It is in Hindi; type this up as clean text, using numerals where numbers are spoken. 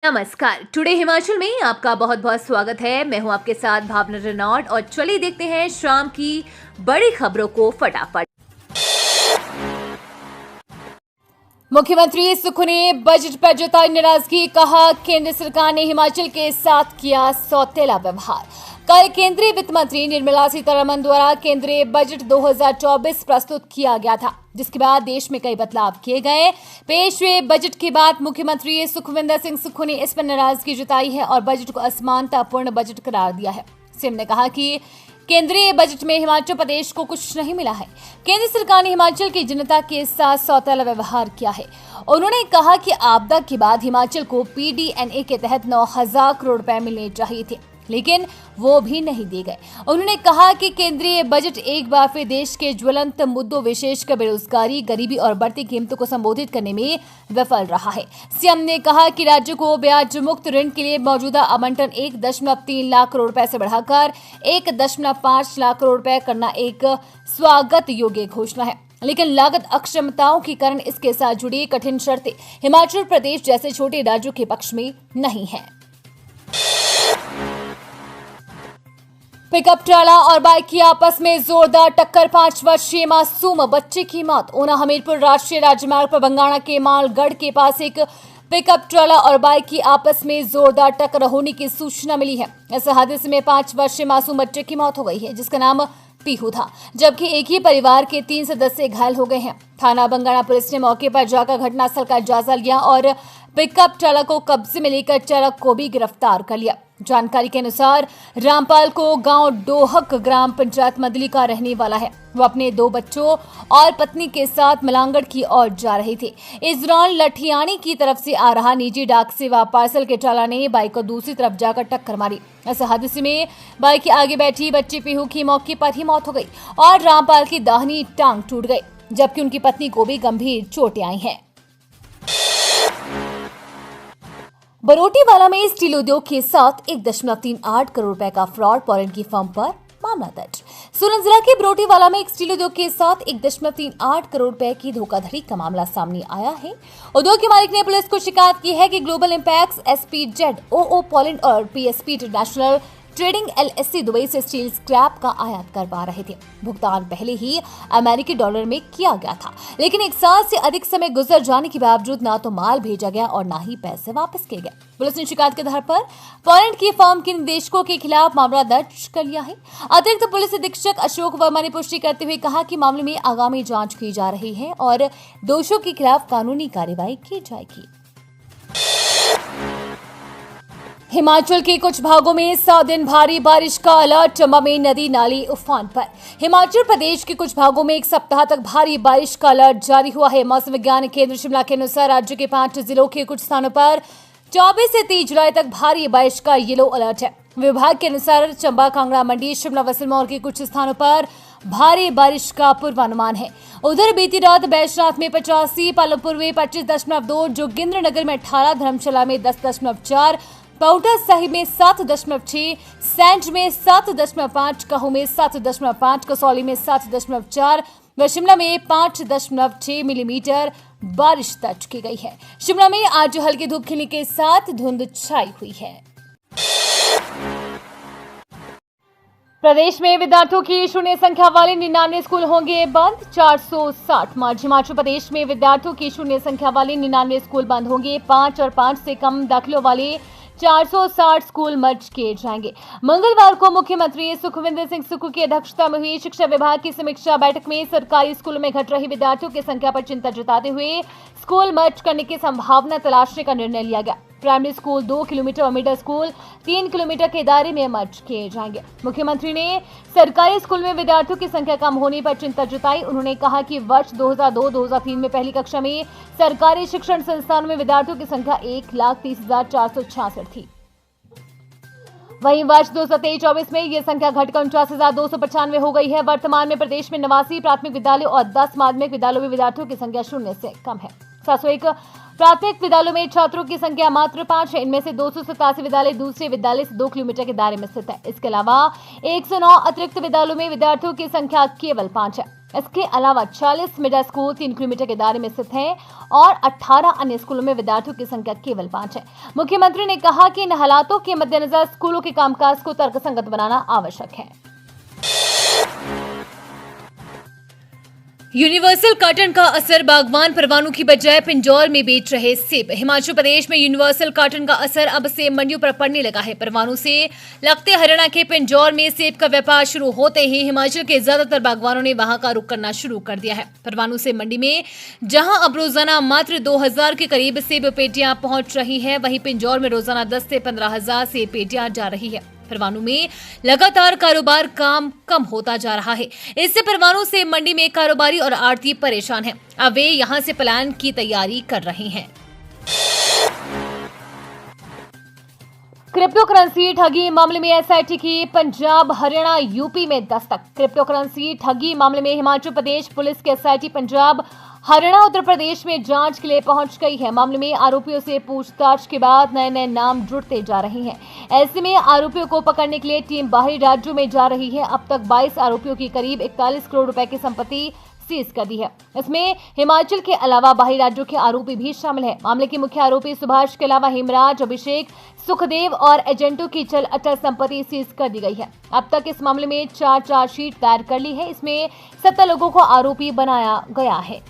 नमस्कार। टुडे हिमाचल में आपका बहुत बहुत स्वागत है। मैं हूं आपके साथ भावना रेनॉल्ड और चलिए देखते हैं शाम की बड़ी खबरों को फटाफट। मुख्यमंत्री सुक्खू ने बजट पर जताई नाराजगी, कहा केंद्र सरकार ने हिमाचल के साथ किया सौतेला व्यवहार। कल केंद्रीय वित्त मंत्री निर्मला सीतारमण द्वारा केंद्रीय बजट 2024 प्रस्तुत किया गया था, जिसके बाद देश में कई बदलाव किए गए। पेश हुए बजट के बाद मुख्यमंत्री सुखविंदर सिंह सुक्खू ने इस पर नाराजगी जताई है और बजट को असमानतापूर्ण बजट करार दिया है। सीएम ने कहा कि केंद्रीय बजट में हिमाचल प्रदेश को कुछ नहीं मिला है। केंद्र सरकार ने हिमाचल की जनता के साथ सौतेला व्यवहार किया है। उन्होंने कहा कि आपदा के बाद हिमाचल को पीडीएनए के तहत 9,000 करोड़ रुपए मिलने चाहिए थे, लेकिन वो भी नहीं दिए गए। उन्होंने कहा कि केंद्रीय बजट एक बार फिर देश के ज्वलंत मुद्दों विशेषकर बेरोजगारी, गरीबी और बढ़ती कीमतों को संबोधित करने में विफल रहा है। सीएम ने कहा कि राज्य को ब्याज मुक्त ऋण के लिए मौजूदा आवंटन 1.3 लाख करोड़ रुपए से बढ़ाकर 1.5 लाख करोड़ रुपए करना एक स्वागत योग्य घोषणा है, लेकिन लागत अक्षमताओं के कारण इसके साथ जुड़ी कठिन शर्तें हिमाचल प्रदेश जैसे छोटे राज्यों के पक्ष में नहीं है। पिकअप ट्राला और बाइक की आपस में जोरदार टक्कर, 5 वर्षीय मासूम बच्चे की मौत। ऊना हमीरपुर राष्ट्रीय राजमार्ग पर बंगाणा के मालगढ़ के पास एक पिकअप ट्राला और बाइक की आपस में जोरदार टक्कर होने की सूचना मिली है। इस हादसे में 5 वर्षीय मासूम बच्चे की मौत हो गई है, जिसका नाम पीहू था, जबकि एक ही परिवार के 3 सदस्य घायल हो गए हैं। थाना बंगाणा पुलिस ने मौके पर जाकर घटनास्थल का जायजा लिया और पिकअप ट्राला को कब्जे में लेकर चालक को भी गिरफ्तार कर लिया। जानकारी के अनुसार रामपाल को गांव डोहक ग्राम पंचायत मदली का रहने वाला है। वो अपने 2 बच्चों और पत्नी के साथ मलांगड़ की ओर जा रहे थे। इस दौरान लठियानी की तरफ से आ रहा निजी डाक सेवा पार्सल के ट्राला ने बाइक को दूसरी तरफ जाकर टक्कर मारी। इस हादसे में बाइक के आगे बैठी बच्ची पीहू की मौके पर ही मौत हो गई और रामपाल की दाहिनी टांग टूट गई, जबकि उनकी पत्नी को भी गंभीर चोटें आई हैं। बरोटीवाला में स्टील उद्योग के साथ 1.38 करोड़ रुपए का फ्रॉड, पॉरेंट की फर्म पर मामला दर्ज। सोलन जिला के बरोटीवाला में एक स्टील उद्योग के साथ 1.38 करोड़ रुपए की धोखाधड़ी का मामला सामने आया है। उद्योग के मालिक ने पुलिस को शिकायत की है कि ग्लोबल इंपैक्ट, एसपीजेड, ओओ पोलैंड और PSP international trading LSC Dubai से स्टील स्क्रैप का आयात करवा रहे थे। भुगतान पहले ही अमेरिकी डॉलर में किया गया था, लेकिन 1 साल से अधिक समय गुजर जाने के बावजूद ना तो माल भेजा गया और ना ही पैसे वापस किए गए। पुलिस ने शिकायत के आधार पर पोलैंड की फर्म के निदेशकों के खिलाफ मामला दर्ज कर लिया है। अतिरिक्त पुलिस अधीक्षक अशोक वर्मा ने पुष्टि करते हुए कहा कि मामले में आगामी जांच की जा रही है और दोषियों के खिलाफ कानूनी कार्रवाई की जाएगी। हिमाचल के कुछ भागों में 100 दिन भारी बारिश का अलर्ट, चंबा में नदी नाली उफान पर। हिमाचल प्रदेश के कुछ भागों में 1 सप्ताह तक भारी बारिश का अलर्ट जारी हुआ है। मौसम विज्ञान केंद्र शिमला के अनुसार राज्य के 5 जिलों के कुछ स्थानों पर 24 से 30 जुलाई तक भारी बारिश का येलो अलर्ट है। विभाग के अनुसार चंबा, कांगड़ा, मंडी, शिमला व सिरमौर के कुछ स्थानों पर भारी बारिश का पूर्वानुमान है। उधर बीती रात बैजनाथ में 85, पालमपुर में 25.2, जोगिंद्रनगर में 18, धर्मशाला में 10.4, पाउटा साहिब में 7.6, सैंज में 7.5, कहू में 7.5, कसौली में 7.4 व शिमला में 5.6 मिलीमीटर बारिश दर्ज की गई है। शिमला में आज हल्की धूप खिलने के साथ धुंध छाई हुई है। प्रदेश में विद्यार्थियों की शून्य संख्या वाले 99 स्कूल होंगे बंद, 460 मार्च। हिमाचल प्रदेश में विद्यार्थियों की शून्य संख्या वाले 99 स्कूल बंद होंगे। 5 और 5 से कम दाखिलों वाले 460 स्कूल मर्ज किए जाएंगे। मंगलवार को मुख्यमंत्री सुखविंदर सिंह सुक्खू की अध्यक्षता में हुई शिक्षा विभाग की समीक्षा बैठक में सरकारी स्कूलों में घट रही विद्यार्थियों की संख्या पर चिंता जताते हुए स्कूल मर्ज करने की संभावना तलाशने का निर्णय लिया गया। प्राइमरी स्कूल 2 किलोमीटर और मिडिल स्कूल 3 किलोमीटर के दायरे में मर्ज किए जाएंगे। मुख्यमंत्री ने सरकारी स्कूल में विद्यार्थियों की संख्या कम होने पर चिंता जताई। उन्होंने कहा कि वर्ष 2002-2003 में पहली कक्षा में सरकारी शिक्षण संस्थानों में विद्यार्थियों की संख्या 1,30,466 थी। वहीं वर्ष 2023-24 में यह संख्या घटकर 49,295 हो गई है। वर्तमान में प्रदेश में 89 प्राथमिक विद्यालय और 10 माध्यमिक विद्यालयों में विद्यार्थियों की संख्या 0 से कम है। 701 प्राथमिक विद्यालयों में छात्रों की संख्या मात्र 5 है। इनमें से 287 विद्यालय दूसरे विद्यालय से 2 किलोमीटर के दायरे में स्थित है। इसके अलावा 109 अतिरिक्त विद्यालयों में विद्यार्थियों की संख्या केवल 5 है। इसके अलावा 40 मिडिल स्कूल 3 किलोमीटर के दायरे में स्थित हैं और 18 अन्य स्कूलों में विद्यार्थियों की संख्या केवल 5 है। मुख्यमंत्री ने कहा कि इन हालातों के मद्देनजर स्कूलों के कामकाज को तर्कसंगत बनाना आवश्यक है। यूनिवर्सल कार्टन का असर, बागवान परवानों की बजाय पिंजौर में बेच रहे सेब। हिमाचल प्रदेश में यूनिवर्सल कार्टन का असर अब सेब मंडियों पर पड़ने लगा है। परवानों से लगते हरियाणा के पिंजौर में सेब का व्यापार शुरू होते ही हिमाचल के ज्यादातर बागवानों ने वहां का रुख करना शुरू कर दिया है। परवानों से मंडी में जहां अब रोजाना मात्र 2000 के करीब सेब पेटियां पहुंच रही है, वहीं पिंजौर में रोजाना 10 से 15,000 सेब पेटियां जा रही है। परवानों में लगातार कारोबार कम होता जा रहा है। इससे परवानों से मंडी में कारोबारी और आढ़ती परेशान हैं। अब वे यहां से पलायन की तैयारी कर रहे हैं। क्रिप्टो करेंसी ठगी मामले में एसआईटी की पंजाब, हरियाणा, यूपी में दस्तक। क्रिप्टो करेंसी ठगी मामले में हिमाचल प्रदेश पुलिस की एसआईटी पंजाब, हरियाणा, उत्तर प्रदेश में जांच के लिए पहुंच गई है। मामले में आरोपियों से पूछताछ के बाद नए नाम जुड़ते जा रहे हैं। ऐसे में आरोपियों को पकड़ने के लिए टीम बाहरी राज्यों में जा रही है। अब तक 22 आरोपियों की करीब 41 करोड़ रुपए की संपत्ति सीज कर दी है। इसमें हिमाचल के अलावा बाहरी राज्यों के आरोपी भी शामिल हैं। मामले के मुख्य आरोपी सुभाष के अलावा हेमराज, अभिषेक, सुखदेव और एजेंटों की चल अचल संपत्ति सीज कर दी गई है। अब तक इस मामले में 4 चार्जशीट दायर कर ली है। इसमें 17 लोगों को आरोपी बनाया गया है।